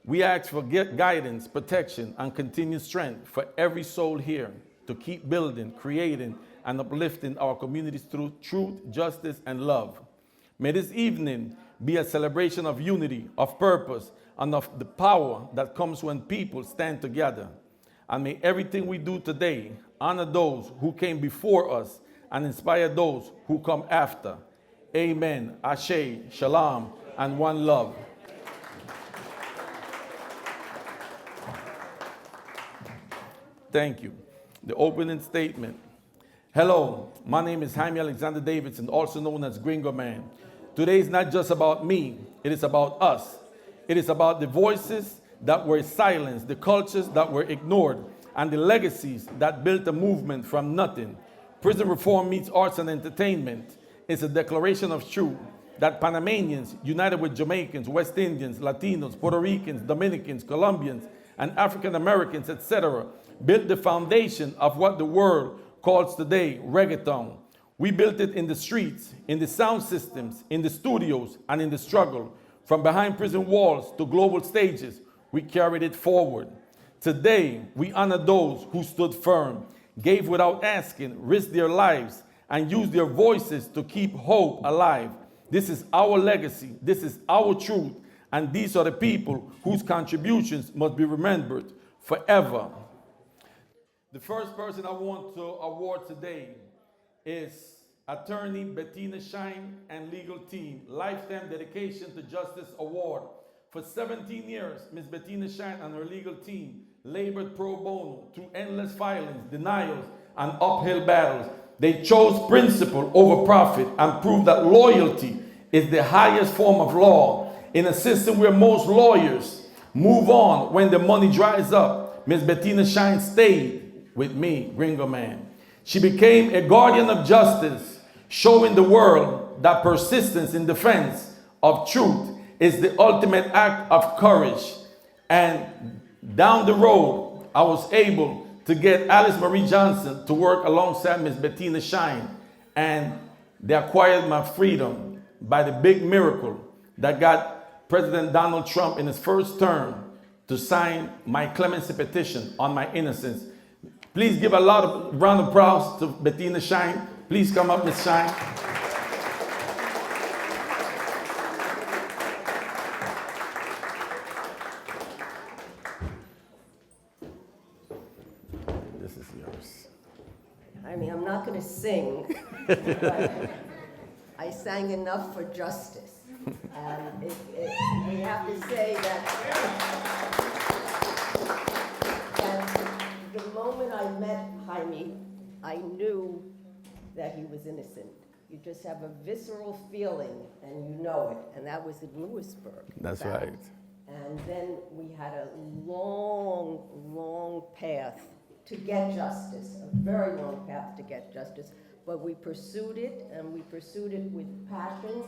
We ask for guidance, protection, and continued strength for every soul here to keep building, creating, and uplifting our communities through truth, justice, and love. May this evening be a celebration of unity, of purpose, and of the power that comes when people stand together. And may everything we do today honor those who came before us and inspire those who come after. Amen, Ashe, Shalom, and one love. Thank you. The opening statement. Hello, my name is Jaime Alexander Davidson, also known as Gringo Man. Today is not just about me, it is about us. It is about the voices that were silenced, the cultures that were ignored, and the legacies that built a movement from nothing. Prison reform meets arts and entertainment. It's a declaration of truth that Panamanians, united with Jamaicans, West Indians, Latinos, Puerto Ricans, Dominicans, Colombians, and African Americans, etc., built the foundation of what the world calls today reggaeton. We built it in the streets, in the sound systems, in the studios, and in the struggle. From behind prison walls to global stages, we carried it forward. Today, we honor those who stood firm, gave without asking, risked their lives, and used their voices to keep hope alive. This is our legacy, this is our truth, and these are the people whose contributions must be remembered forever. The first person I want to award today is Attorney Bettina Shine and legal team, Lifetime Dedication to Justice Award. For 17 years, Ms. Bettina Shine and her legal team labored pro bono through endless filings, denials, and uphill battles. They chose principle over profit and proved that loyalty is the highest form of law. In a system where most lawyers move on when the money dries up, Ms. Bettina Shine stayed with me, Gringo Man. She became a guardian of justice, showing the world that persistence in defense of truth is the ultimate act of courage. And down the road, I was able to get Alice Marie Johnson to work alongside Ms. Bettina Shine, and they acquired my freedom by the big miracle that got President Donald Trump in his first term to sign my clemency petition on my innocence. Please give a lot of round of applause to Bettina Shine. Please come up, Ms. Shine. This is yours. I mean, I'm not going to sing, but I sang enough for justice. And we have to say that the moment I met Jaime, I knew that he was innocent. You just have a visceral feeling, and you know it. And that was in Lewisburg. That's right. And then we had a long, long path to get justice, a very long path to get justice. But we pursued it, and we pursued it with passion,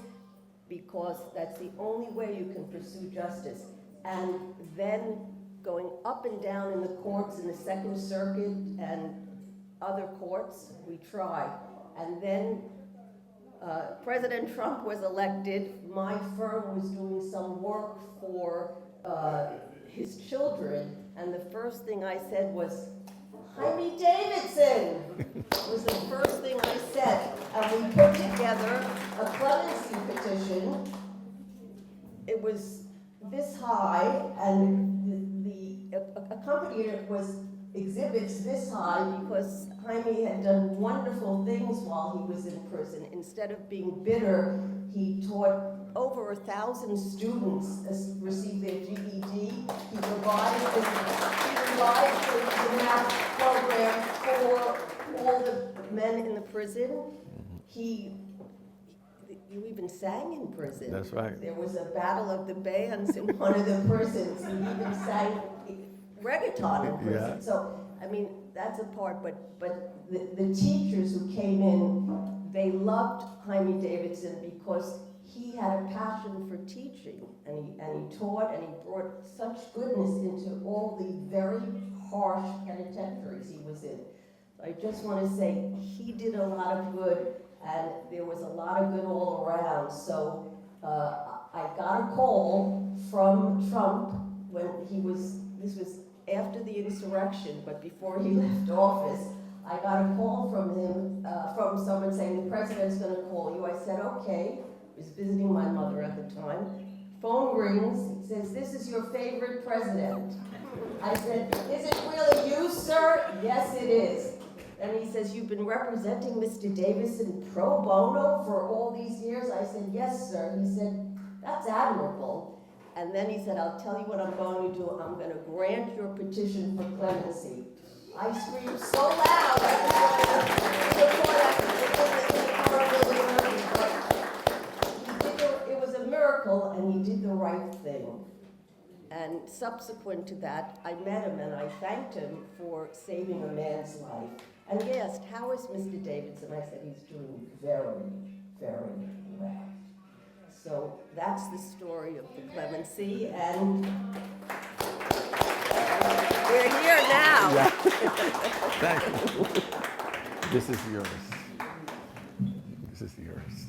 because that's the only way you can pursue justice. And then going up and down in the courts in the Second Circuit and other courts, we tried. And then President Trump was elected. My firm was doing some work for his children, and the first thing I said was, Jaime Davidson was the first thing I said. And we put together a clemency petition. It was this high, and accompanied it was exhibits this high, because Jaime had done wonderful things while he was in prison. Instead of being bitter, he taught over 1,000 students receive their GED. He provided the math program for all the men in the prison. You even sang in prison. That's right. There was a battle of the bands in one of the prisons. You even sang reggaeton in prison. Yeah. So, I mean, that's a part, but the teachers who came in, they loved Jaime Davidson because he had a passion for teaching, and he taught, and he brought such goodness into all the very harsh penitentiaries he was in. So I just want to say he did a lot of good, and there was a lot of good all around. So I got a call from Trump when this was after the insurrection, but before he left office, I got a call from him, from someone saying, the president's gonna call you. I said, okay. I was visiting my mother at the time. Phone rings, he says, this is your favorite president. I said, is it really you, sir? Yes, it is. And he says, you've been representing Mr. Davidson pro bono for all these years? I said, yes, sir. He said, that's admirable. And then he said, I'll tell you what I'm going to do. I'm going to grant your petition for clemency. I screamed so loud. It was a miracle, and he did the right thing. And subsequent to that, I met him and I thanked him for saving a man's life. And he asked, how is Mr. Davidson? I said, he's doing very, very well. So that's the story of the clemency, and we're here now. Yeah. Thank you. This is yours. This is yours.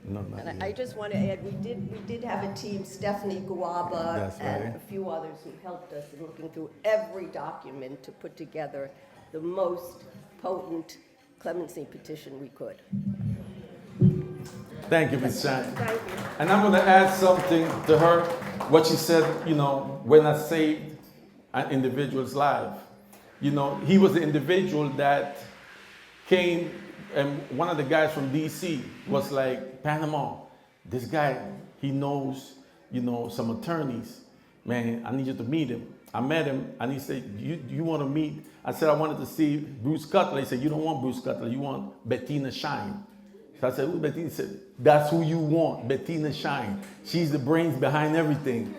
No, not And yet. I just want to add, we did have a team, Stephanie Guaba That's and right. a few others who helped us in looking through every document to put together the most potent clemency petition we could. Thank you, Ms. Chan. Thank you. And I'm going to add something to her. What she said, when I saved an individual's life. He was the individual that came, and one of the guys from DC was like, Panama, this guy, he knows, some attorneys. Man, I need you to meet him. I met him, and he said, you want to meet? I said, I wanted to see Bruce Cutler. He said, you don't want Bruce Cutler, you want Bettina Shine. So I said, who's Bettina? He said, that's who you want, Bettina Shine. She's the brains behind everything.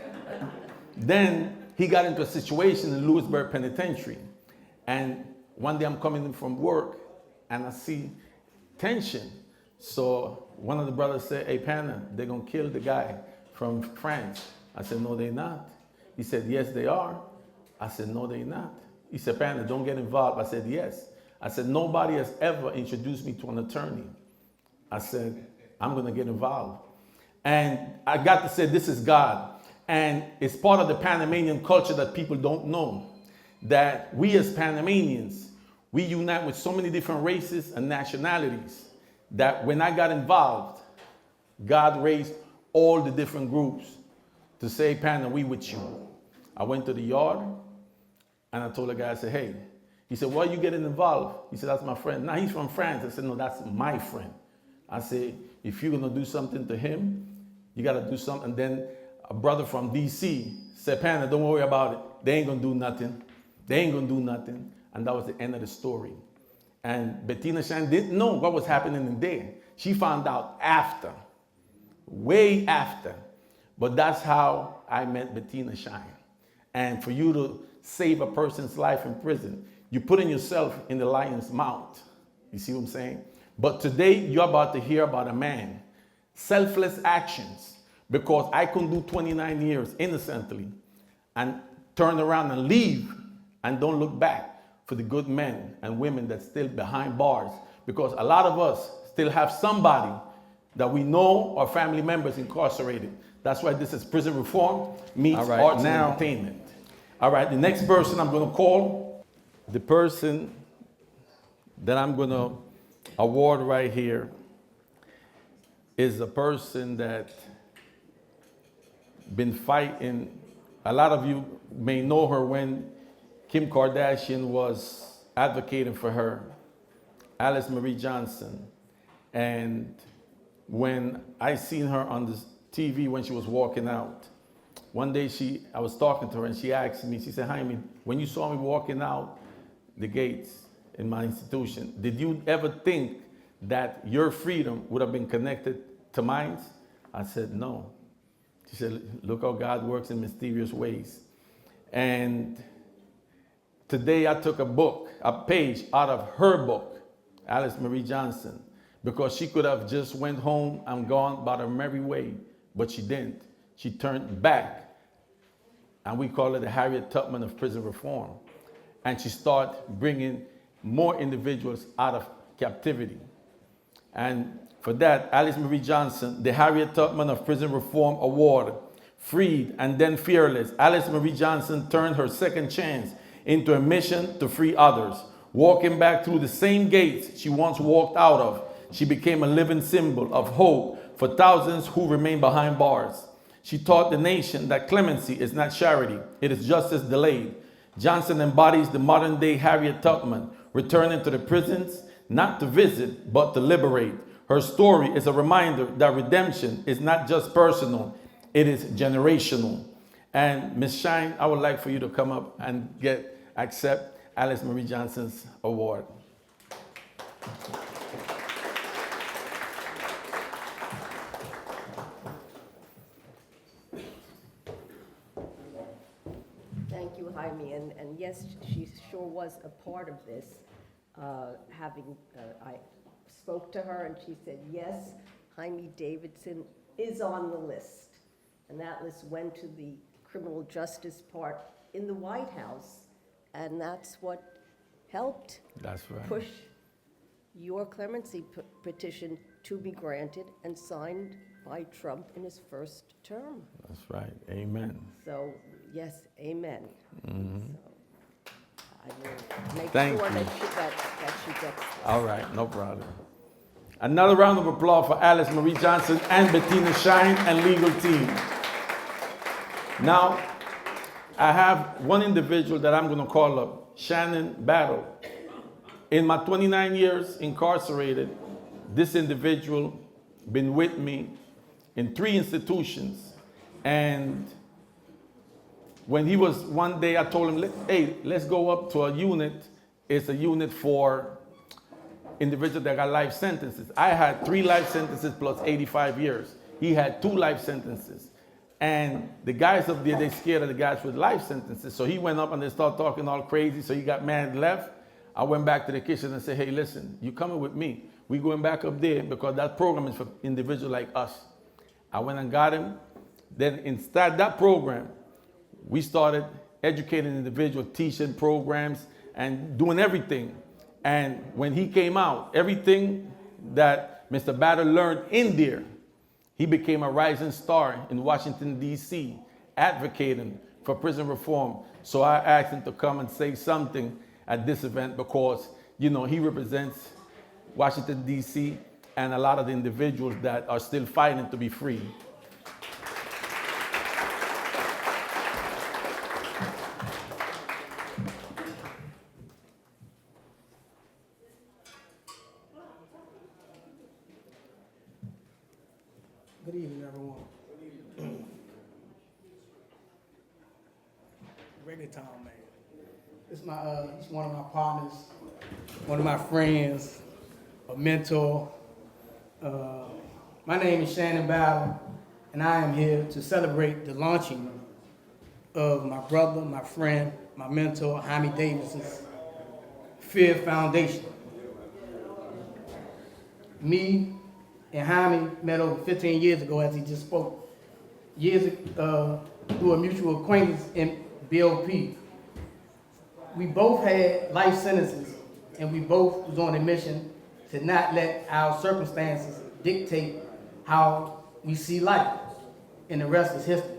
Then he got into a situation in Lewisburg Penitentiary. And one day I'm coming in from work, and I see tension. So one of the brothers said, hey, Panna, they're going to kill the guy from France. I said, no, they're not. He said, yes, they are. I said, no, they're not. He said, Panna, don't get involved. I said, yes. I said, nobody has ever introduced me to an attorney. I said, I'm going to get involved. And I got to say, this is God. And it's part of the Panamanian culture that people don't know. That we as Panamanians, we unite with so many different races and nationalities that when I got involved, God raised all the different groups to say, Pana, we with you. I went to the yard and I told the guy, I said, hey. He said, why are you getting involved? He said, that's my friend. Now he's from France. I said, no, that's my friend. I said, if you're going to do something to him, you got to do something. And then a brother from DC said, Pana, don't worry about it. They ain't going to do nothing. They ain't going to do nothing. And that was the end of the story. And Bettina Shine didn't know what was happening in there. She found out after, way after. But that's how I met Bettina Shine. And for you to save a person's life in prison, you're putting yourself in the lion's mouth. You see what I'm saying? But today, you're about to hear about a man. Selfless actions. Because I couldn't do 29 years innocently and turn around and leave and don't look back for the good men and women that's still behind bars. Because a lot of us still have somebody that we know or family members incarcerated. That's why this is prison reform meets arts and entertainment. All right, the next person I'm going to call, the person that I'm going to award right here is a person that been fighting. A lot of you may know her when Kim Kardashian was advocating for her, Alice Marie Johnson. And when I seen her on the TV when she was walking out, one day I was talking to her and she asked me, she said, Jaime, when you saw me walking out the gates in my institution, did you ever think that your freedom would have been connected to mine? I said, no. She said, look how God works in mysterious ways. And today I took a page out of her book, Alice Marie Johnson, because she could have just went home and gone about her merry way, but she didn't. She turned back, and we call her the Harriet Tubman of prison reform. And she started bringing more individuals out of captivity. And for that, Alice Marie Johnson, the Harriet Tubman of Prison Reform Award freed, and then fearless, Alice Marie Johnson turned her second chance into a mission to free others. Walking back through the same gates she once walked out of, she became a living symbol of hope for thousands who remain behind bars. She taught the nation that clemency is not charity, it is justice delayed. Johnson embodies the modern-day Harriet Tubman, returning to the prisons, not to visit, but to liberate. Her story is a reminder that redemption is not just personal, it is generational. And Ms. Shine, I would like for you to come up and accept Alice Marie Johnson's award. Thank you, Jaime, and yes, she sure was a part of this. I spoke to her and she said, yes, Jaime Davidson is on the list. And that list went to the criminal justice part in the White House, and that's what helped push your clemency petition to be granted and signed by Trump in his first term. That's right. Amen. So, yes, amen. Mm-hmm. So, I will make Thank sure you. that she gets this. All right, no problem. Another round of applause for Alice Marie Johnson and Bettina Shine and legal team. Now, I have one individual that I'm going to call up, Shannon Battle. In my 29 years incarcerated, this individual been with me in 3 institutions. And when he was, one day I told him, hey, let's go up to a unit. It's a unit for individuals that got life sentences. I had 3 life sentences plus 85 years. He had 2 life sentences. And the guys up there, they scared of the guys with life sentences. So he went up and they started talking all crazy. So he got mad and left. I went back to the kitchen and said, hey, listen, you coming with me. We going back up there because that program is for individuals like us. I went and got him. Then inside that program, we started educating individuals, teaching programs and doing everything. And when he came out, everything that Mr. Batter learned in there, he became a rising star in Washington, D.C., advocating for prison reform. So I asked him to come and say something at this event because, you know, he represents Washington, D.C., and a lot of the individuals that are still fighting to be free. Good evening, everyone. Reggaetón Man. It's one of my partners, one of my friends, a mentor. My name is Shannon Battle, and I am here to celebrate the launching of my brother, my friend, my mentor, Jaime Davidson's FEHR Foundation. Me and Jaime met over 15 years ago, as he just spoke. Through a mutual acquaintance in BOP. We both had life sentences, and we both was on a mission to not let our circumstances dictate how we see life, and the rest is history.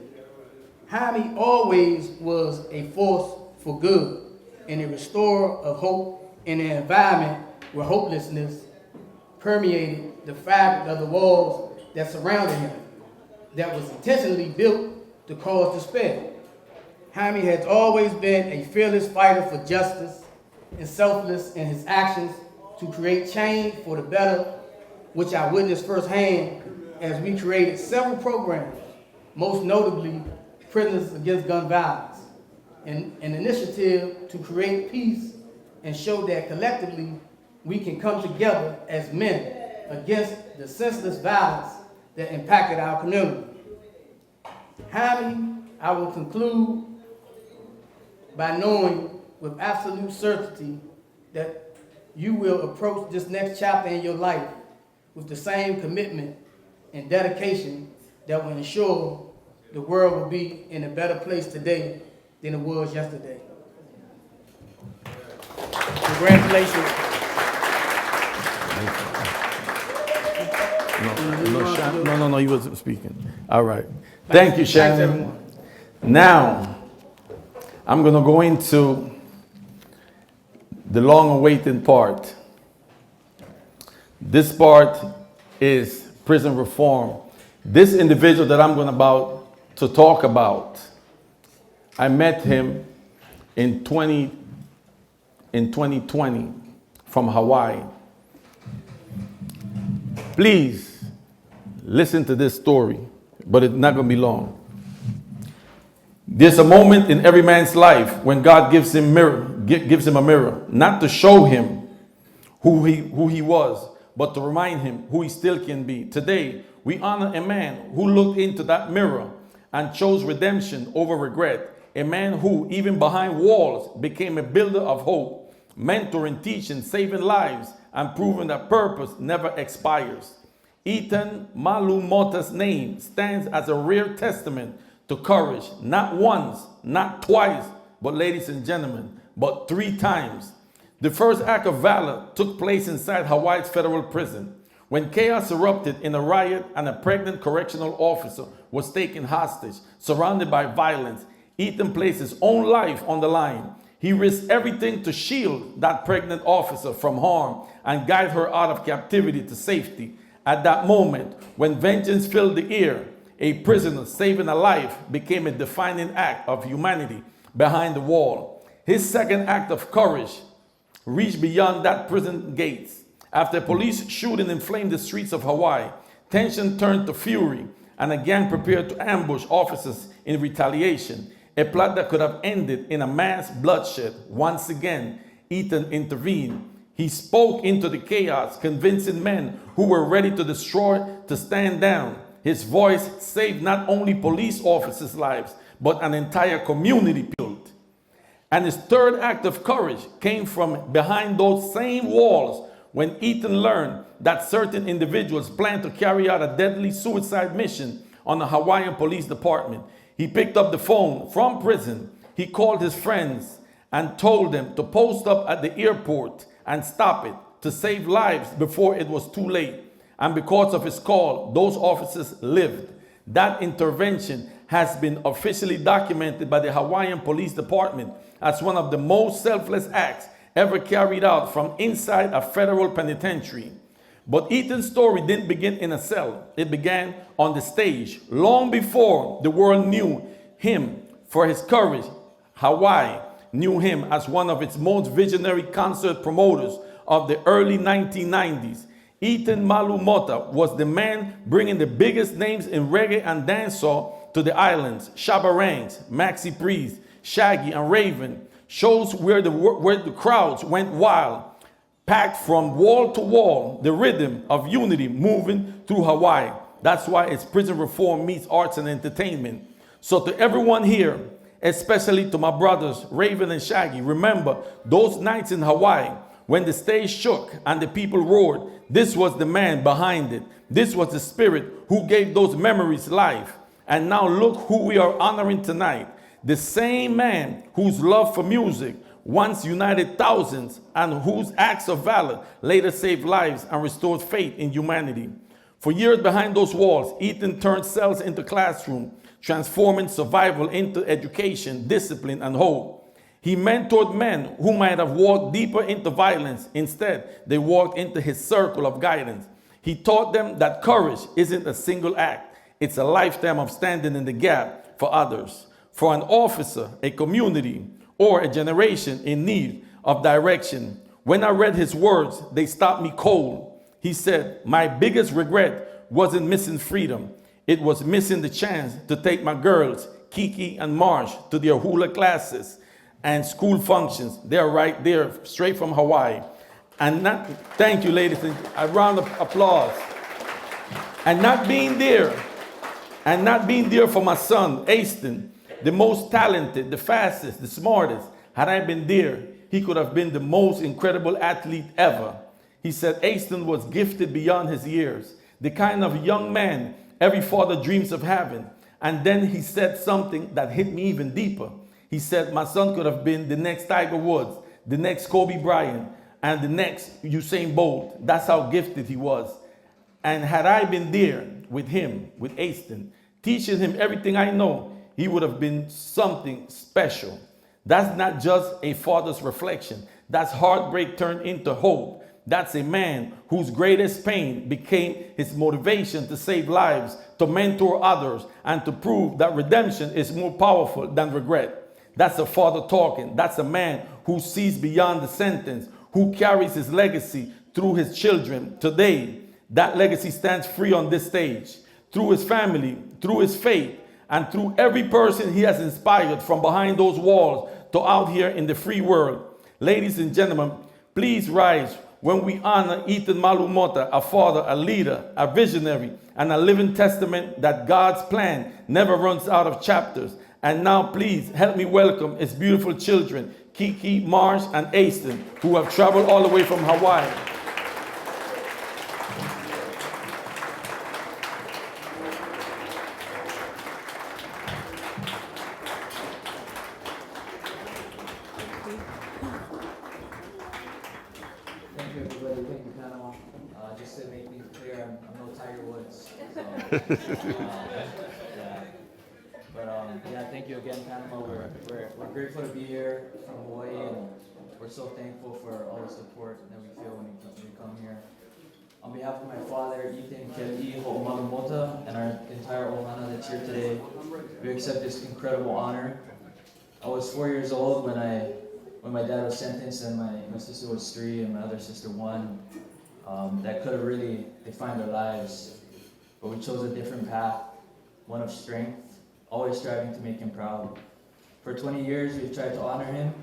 Jaime always was a force for good and a restorer of hope in an environment where hopelessness permeated the fabric of the walls that surrounded him, that was intentionally built to cause despair. Jaime has always been a fearless fighter for justice and selfless in his actions to create change for the better, which I witnessed firsthand as we created several programs, most notably Prisoners Against Gun Violence, an initiative to create peace and show that collectively we can come together as men against the senseless violence that impacted our community. Jaime, I will conclude by knowing with absolute certainty that you will approach this next chapter in your life with the same commitment and dedication that will ensure the world will be in a better place today than it was yesterday. Congratulations. No, he wasn't speaking. All right. Thank you, Shannon. Now, I'm going to go into the long-awaited part. This part is prison reform. This individual that I'm about to talk about, I met him in 2020 from Hawaii. Please listen to this story, but it's not going to be long. There's a moment in every man's life when God gives him a mirror, not to show him who he was, but to remind him who he still can be. Today, we honor a man who looked into that mirror and chose redemption over regret. A man who, even behind walls, became a builder of hope, mentoring, teaching, saving lives, and proving that purpose never expires. Ethan Malu Mota's name stands as a rare testament to courage, not once, not twice, but ladies and gentlemen, but 3 times. The first act of valor took place inside Hawaii's federal prison, when chaos erupted in a riot and a pregnant correctional officer was taken hostage, surrounded by violence. Ethan placed his own life on the line. He risked everything to shield that pregnant officer from harm and guide her out of captivity to safety. At that moment, when vengeance filled the air, a prisoner saving a life became a defining act of humanity behind the wall. His second act of courage reached beyond that prison gates. After a police shooting inflamed the streets of Hawaii, tension turned to fury, and a gang prepared to ambush officers in retaliation. A plot that could have ended in a mass bloodshed. Once again, Ethan intervened. He spoke into the chaos, convincing men who were ready to destroy to stand down. His voice saved not only police officers' lives, but an entire community killed. And his third act of courage came from behind those same walls when Ethan learned that certain individuals planned to carry out a deadly suicide mission on the Hawaiian Police Department. He picked up the phone from prison. He called his friends and told them to post up at the airport and stop it, to save lives before it was too late. And because of his call, those officers lived. That intervention has been officially documented by the Hawaiian Police Department as one of the most selfless acts ever carried out from inside a federal penitentiary. But Ethan's story didn't begin in a cell. It began on the stage, long before the world knew him for his courage. Hawaii knew him as one of its most visionary concert promoters of the early 1990s. Ethan Malu Mota was the man bringing the biggest names in reggae and dancehall to the islands. Shabba Ranks, Maxi Priest, Shaggy, and Raven. Shows where the crowds went wild, packed from wall to wall, the rhythm of unity moving through Hawaii. That's why it's prison reform meets arts and entertainment. So to everyone here, especially to my brothers, Raven and Shaggy, remember those nights in Hawaii when the stage shook and the people roared. This was the man behind it. This was the spirit who gave those memories life. And now look who we are honoring tonight. The same man whose love for music once united thousands and whose acts of valor later saved lives and restored faith in humanity. For years behind those walls, Ethan turned cells into classrooms, transforming survival into education, discipline, and hope. He mentored men who might have walked deeper into violence. Instead, they walked into his circle of guidance. He taught them that courage isn't a single act. It's a lifetime of standing in the gap for others. For an officer, a community, or a generation in need of direction. When I read his words, they stopped me cold. He said, my biggest regret wasn't missing freedom. It was missing the chance to take my girls, Kiki and Marsh, to their hula classes and school functions. They're right there, straight from Hawaii. And not, thank you, ladies, and a round of applause. And not being there for my son, Aston, the most talented, the fastest, the smartest. Had I been there, he could have been the most incredible athlete ever. He said Aston was gifted beyond his years, the kind of young man every father dreams of having. And then he said something that hit me even deeper. He said, my son could have been the next Tiger Woods, the next Kobe Bryant, and the next Usain Bolt. That's how gifted he was. And had I been there with him, with Aston, teaching him everything I know, he would have been something special. That's not just a father's reflection. That's heartbreak turned into hope. That's a man whose greatest pain became his motivation to save lives, to mentor others, and to prove that redemption is more powerful than regret. That's a father talking. That's a man who sees beyond the sentence, who carries his legacy through his children. Today, that legacy stands free on this stage, through his family, through his faith, and through every person he has inspired from behind those walls to out here in the free world. Ladies and gentlemen, please rise when we honor Ethan Malumota, a father, a leader, a visionary, and a living testament that God's plan never runs out of chapters. And now please help me welcome his beautiful children, Kiki, Marsh, and Aston, who have traveled all the way from Hawaii. Thank you, everybody. Thank you, Panama. Just to make things clear, I'm no Tiger Woods. So, yeah, thank you again, Panama. We're grateful to be here from Hawaii, and we're so thankful for all the support that we feel when we come here. On behalf of my father, Ethan Ke'i Ho'omalumota, and our entire Ohana that's here today, we accept this incredible honor. I was 4 years old when my dad was sentenced, and my sister was 3 and my other sister 1. That could have really defined our lives, but we chose a different path, one of strength, always striving to make him proud. For 20 years, we've tried to honor him,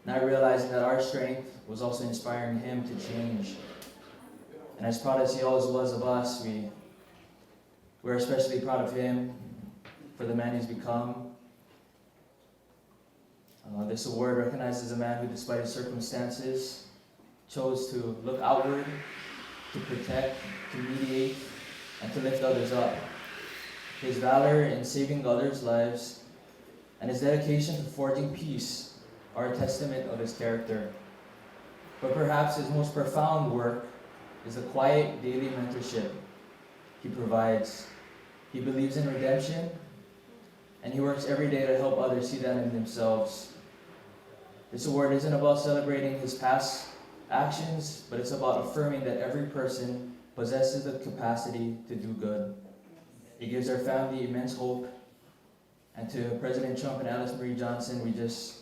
not realizing that our strength was also inspiring him to change. And as proud as he always was of us, we're especially proud of him for the man he's become. This award recognizes a man who, despite his circumstances, chose to look outward, to protect, to mediate, and to lift others up. His valor in saving others' lives and his dedication to forging peace are a testament of his character. But perhaps his most profound work is the quiet daily mentorship he provides. He believes in redemption, and he works every day to help others see that in themselves. This award isn't about celebrating his past actions, but it's about affirming that every person possesses the capacity to do good. It gives our family immense hope. And to President Trump and Alice Marie Johnson, we just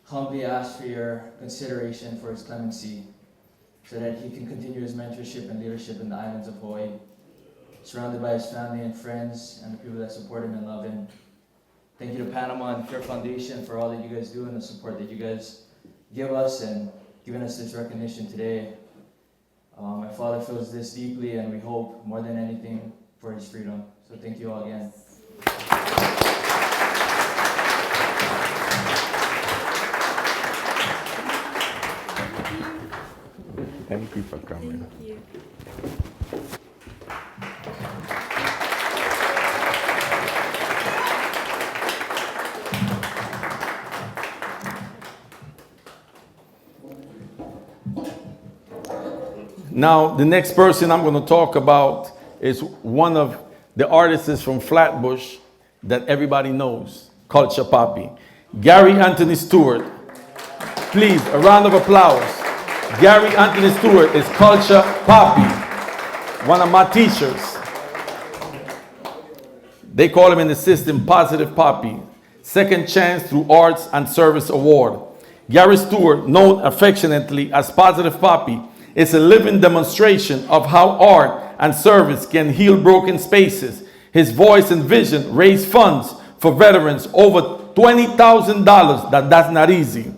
humbly ask for your consideration for his clemency, so that he can continue his mentorship and leadership in the islands of Hawaii, surrounded by his family and friends and the people that support him and love him. Thank you to Panama and FEHR Foundation for all that you guys do and the support that you guys give us and giving us this recognition today. My father feels this deeply, and we hope more than anything for his freedom. So thank you all again. Thank you for coming. Thank you. Now, the next person I'm going to talk about is one of the artists from Flatbush that everybody knows, Culture Poppy. Gary Anthony Stewart. Please, a round of applause. Gary Anthony Stewart is Culture Poppy, one of my teachers. They call him in the system Positive Poppy. Second Chance Through Arts and Service Award. Gary Stewart, known affectionately as Positive Poppy, is a living demonstration of how art and service can heal broken spaces. His voice and vision raise funds for veterans, over $20,000. That's not easy.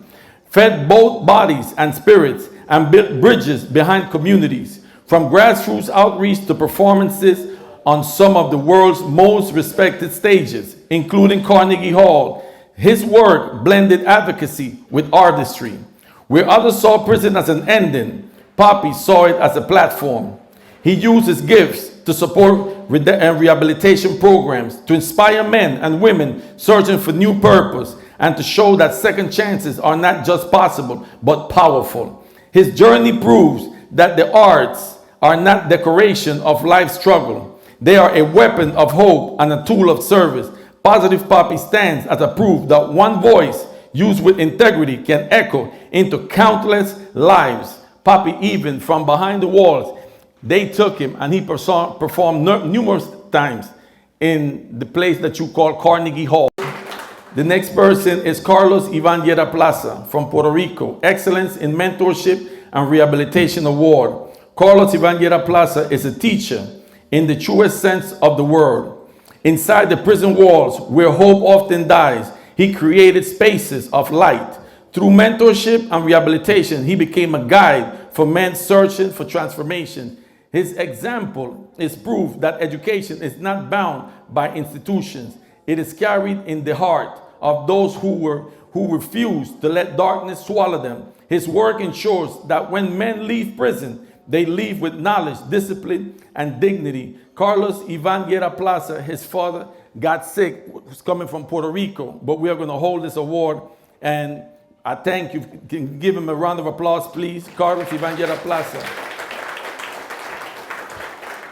Fed both bodies and spirits and built bridges behind communities. From grassroots outreach to performances on some of the world's most respected stages, including Carnegie Hall. His work blended advocacy with artistry. Where others saw prison as an ending, Poppy saw it as a platform. He used his gifts to support rehabilitation programs, to inspire men and women searching for new purpose, and to show that second chances are not just possible, but powerful. His journey proves that the arts are not decoration of life's struggle. They are a weapon of hope and a tool of service. Positive Poppy stands as a proof that one voice used with integrity can echo into countless lives. Poppy, even from behind the walls, they took him and he performed numerous times in the place that you call Carnegie Hall. The next person is Carlos Ivan Yera Plaza from Puerto Rico, Excellence in Mentorship and Rehabilitation Award. Carlos Ivan Yera Plaza is a teacher in the truest sense of the word. Inside the prison walls where hope often dies, he created spaces of light. Through mentorship and rehabilitation, he became a guide for men searching for transformation. His example is proof that education is not bound by institutions. It is carried in the heart of those who refuse to let darkness swallow them. His work ensures that when men leave prison, they leave with knowledge, discipline, and dignity. Carlos Ivan Yera Plaza, his father got sick, was coming from Puerto Rico, but we are going to hold this award, and I thank you. Can give him a round of applause, please. Carlos Ivan Yera Plaza.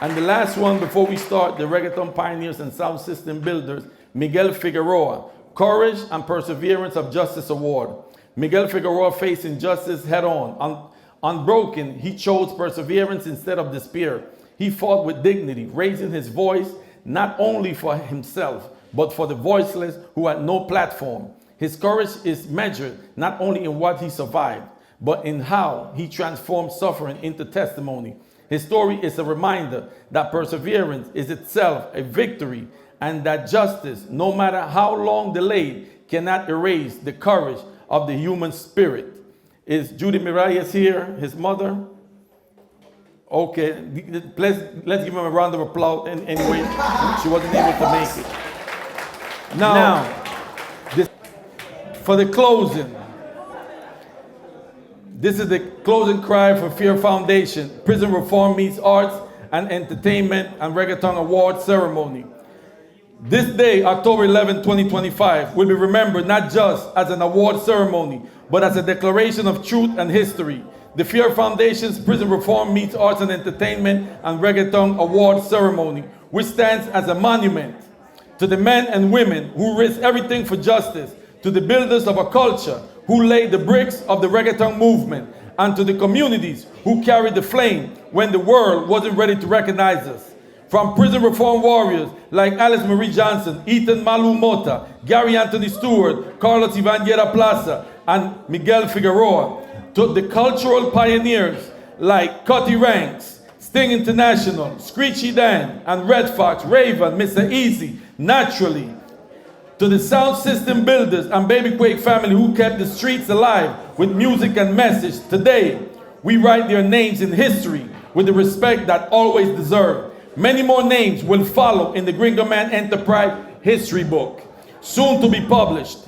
And the last one before we start, the Reggaeton pioneers and sound system builders, Miguel Figueroa, Courage and Perseverance of Justice Award. Miguel Figueroa faced injustice head on. Unbroken, he chose perseverance instead of despair. He fought with dignity, raising his voice not only for himself, but for the voiceless who had no platform. His courage is measured not only in what he survived, but in how he transformed suffering into testimony. His story is a reminder that perseverance is itself a victory, and that justice, no matter how long delayed, cannot erase the courage of the human spirit. Is Judy Miralles here, his mother? Okay, let's give him a round of applause. Anyway, she wasn't able to make it. Now for the closing, this is the closing cry for FEHR Foundation, Prison Reform Meets Arts and Entertainment and Reggaeton Award Ceremony. This day, October 11, 2025, will be remembered not just as an award ceremony, but as a declaration of truth and history. The FEHR Foundation's Prison Reform Meets Arts and Entertainment and Reggaeton Award Ceremony, which stands as a monument to the men and women who risked everything for justice, to the builders of a culture who laid the bricks of the reggaeton movement, and to the communities who carried the flame when the world wasn't ready to recognize us. From prison reform warriors like Alice Marie Johnson, Ethan Malu Mota, Gary Anthony Stewart, Carlos Ivan Yera Plaza, and Miguel Figueroa, to the cultural pioneers like Cutty Ranks, Sting International, Screechy Dan, and Red Fox, Raven, Mr. Easy, Naturally, to the sound system builders and Baby Quake family who kept the streets alive with music and message. Today, we write their names in history with the respect that always deserved. Many more names will follow in the Gringo Man Enterprise history book, soon to be published.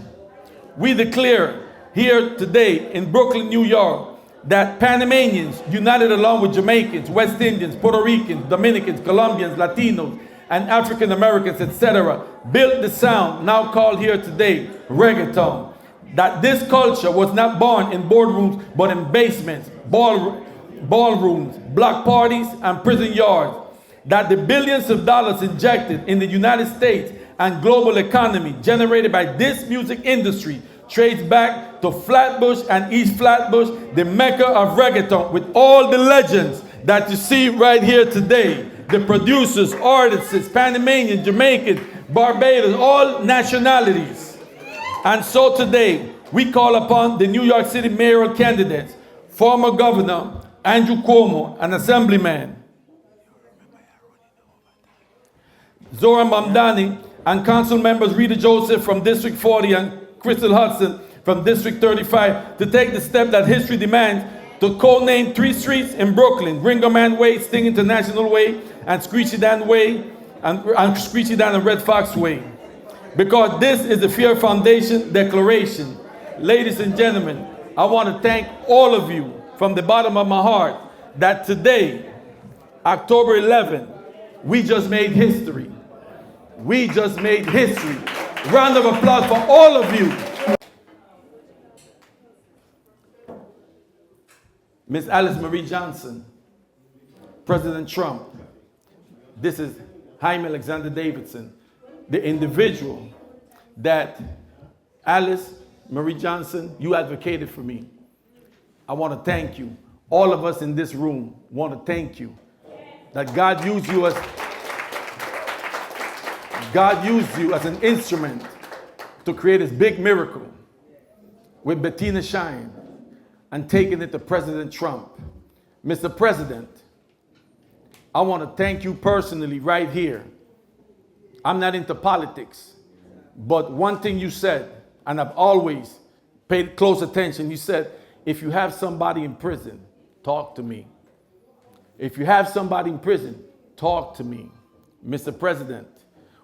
We declare here today in Brooklyn, New York, that Panamanians, united along with Jamaicans, West Indians, Puerto Ricans, Dominicans, Colombians, Latinos, and African Americans, etc., built the sound now called here today reggaeton. That this culture was not born in boardrooms, but in basements, ballrooms, block parties, and prison yards. That the billions of dollars injected in the United States and global economy generated by this music industry trace back to Flatbush and East Flatbush, the mecca of reggaeton, with all the legends that you see right here today. The producers, artists, Panamanians, Jamaicans, Barbados, all nationalities. And so today, we call upon the New York City mayoral candidates, former Governor Andrew Cuomo, an assemblyman, Zora Mamdani, and council members Rita Joseph from District 40 and Crystal Hudson from District 35 to take the step that history demands to co-name 3 streets in Brooklyn: Gringo Man Way, Sting International Way, and Screechy Dan Way, and Screechy Dan and Red Fox Way. Because this is the FEHR Foundation Declaration. Ladies and gentlemen, I want to thank all of you from the bottom of my heart that today, October 11, we just made history. We just made history. Round of applause for all of you. Miss Alice Marie Johnson, President Trump, this is Jaime Alexander Davidson, the individual that Alice Marie Johnson, you advocated for me. I want to thank you. All of us in this room want to thank you. That God used you as an instrument to create this big miracle with Bettina Shine and taking it to President Trump. Mr. President, I want to thank you personally right here. I'm not into politics, but one thing you said, and I've always paid close attention, you said, if you have somebody in prison, talk to me. If you have somebody in prison, talk to me. Mr. President,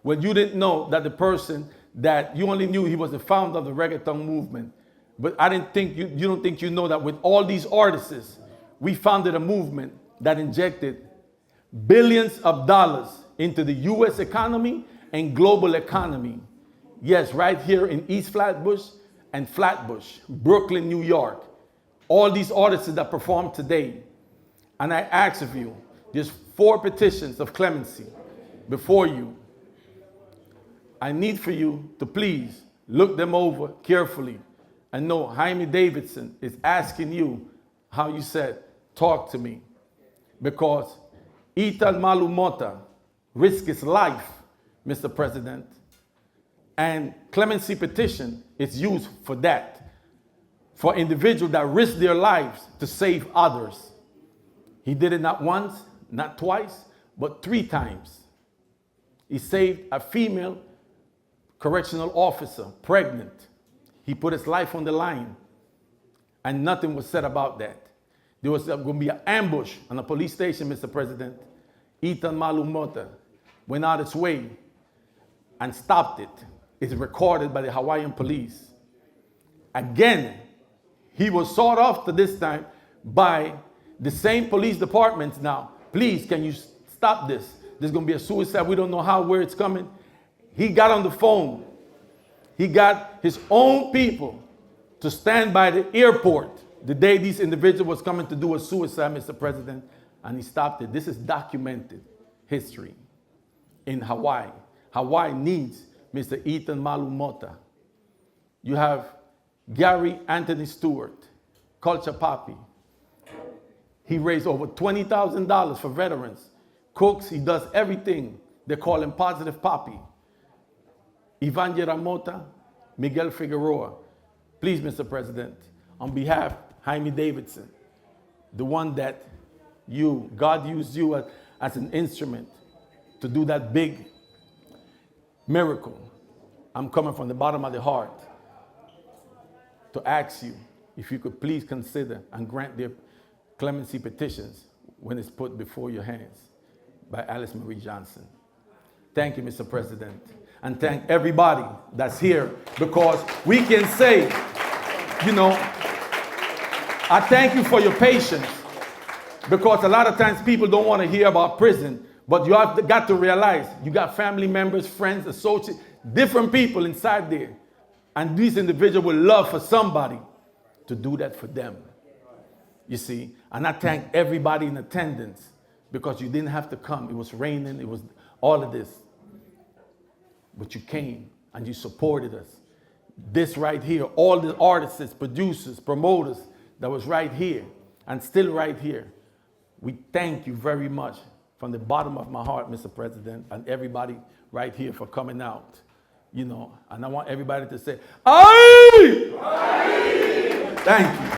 when you didn't know that the person that you only knew he was the founder of the Reggaetón movement, but I didn't think you don't think you know that with all these artists, we founded a movement that injected billions of dollars into the US economy and global economy. Yes, right here in East Flatbush and Flatbush, Brooklyn, New York. All these artists that perform today. And I ask of you, there's 4 petitions of clemency before you. I need for you to please look them over carefully and know Jaime Davidson is asking you, how you said, talk to me. Because Ethan Malu Mota risked his life, Mr. President, and clemency petition is used for that, for individuals that risk their lives to save others. He did it not once, not twice, but 3 times. He saved a female correctional officer, pregnant. He put his life on the line, and nothing was said about that. There was going to be an ambush on a police station, Mr. President. Ethan Malu Mota went out its way and stopped it. It's recorded by the Hawaiian police. Again, he was sought after this time by the same police departments now. Please, can you stop this? There's going to be a suicide. We don't know how, where it's coming. He got on the phone. He got his own people to stand by the airport the day these individuals was coming to do a suicide, Mr. President, and he stopped it. This is documented history in Hawaii. Hawaii needs Mr. Ethan Malu Mota. You have Gary Anthony Stewart, Culture Papi. He raised over $20,000 for veterans. Cooks, he does everything. They call him Positive Papi. Ivan Yeramota, Miguel Figueroa. Please, Mr. President, on behalf of Jaime Davidson, the one that God used you as an instrument to do that big miracle. I'm coming from the bottom of the heart to ask you if you could please consider and grant their clemency petitions when it's put before your hands by Alice Marie Johnson. Thank you, Mr. President. And thank everybody that's here, because we can say, I thank you for your patience, because a lot of times people don't want to hear about prison, but you have got to realize you got family members, friends, associates, different people inside there. And these individuals would love for somebody to do that for them. You see, and I thank everybody in attendance, because you didn't have to come. It was raining, it was all of this. But you came and you supported us. This right here, all the artists, producers, promoters that was right here and still right here, we thank you very much from the bottom of my heart, Mr. President, and everybody right here for coming out. And I want everybody to say, aye! Aye! Thank you.